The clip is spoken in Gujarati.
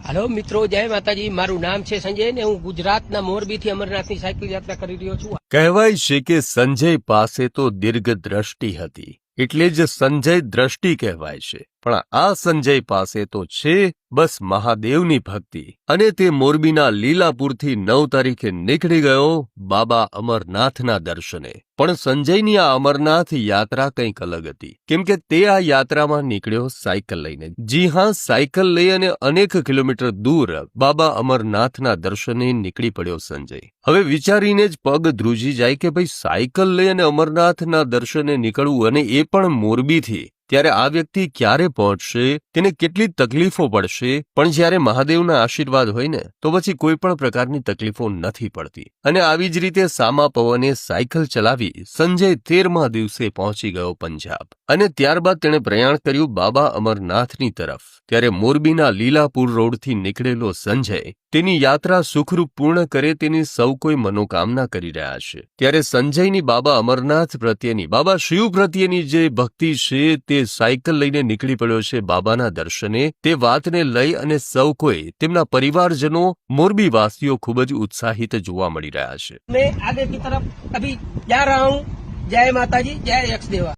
हेलो मित्रों, जय माताजी। मारू नाम है संजय ने हूँ गुजरातना मोरबीथी अमरनाथनी साइकल यात्रा કરી રહ્યો છું। કહેવાય છે કે સંજય પાસે તો દીર્ઘ દ્રષ્ટિ હતી, એટલે જ સંજય દ્રષ્ટિ કહેવાય છે। પણ આ સંજય પાસે તો છે બસ મહાદેવની ભક્તિ, અને તે મોરબીના લીલાપુરથી 9 તારીખે નીકળી ગયો બાબા અમરનાથના દર્શને। પણ સંજયની આ અમરનાથ યાત્રા કંઈક અલગ હતી, કેમ કે તે આ યાત્રામાં નીકળ્યો સાયકલ લઈને। જી હા, સાયકલ લઈ અને અનેક કિલોમીટર દૂર બાબા અમરનાથના દર્શને નીકળી પડ્યો સંજય। હવે વિચારીને જ પગ ધ્રુજી જાય કે ભાઈ સાયકલ લઈ અને અમરનાથના દર્શને નીકળવું, અને એ પણ મોરબીથી। ત્યારે આ વ્યક્તિ ક્યારે પહોંચશે, તેને કેટલી તકલીફો પડશે, પણ જ્યારે મહાદેવના આશીર્વાદ હોય ને તો પછી કોઈ પણ પ્રકારની તકલીફો નથી પડતી। અને આવી જ રીતે સામા પવને સાયકલ ચલાવી સંજય 13મા દિવસે પહોંચી ગયો પંજાબ, અને ત્યારબાદ તેણે પ્રયાણ કર્યું બાબા અમરનાથની તરફ। ત્યારે મોરબીના લીલાપુર રોડથી નીકળેલો સંજય તેની યાત્રા સુખરૂપ પૂર્ણ કરે તેની સૌ કોઈ મનોકામના કરી રહ્યા છે। ત્યારે સંજયની બાબા અમરનાથ પ્રત્યેની, બાબા શિવ પ્રત્યેની જે ભક્તિ છે તે સાયકલ લઈને નીકળી પડ્યો છે બાબાના દર્શને। તે વાતને લઈ અને સૌ કોઈ, તેમના પરિવારજનો, મોરબી વાસીઓ ખૂબ જ ઉત્સાહિત જોવા મળી રહ્યા છે। मैं आगे की तरफ अभी जा रहा हूँ। जय माताजी, जय यक्षदेवा।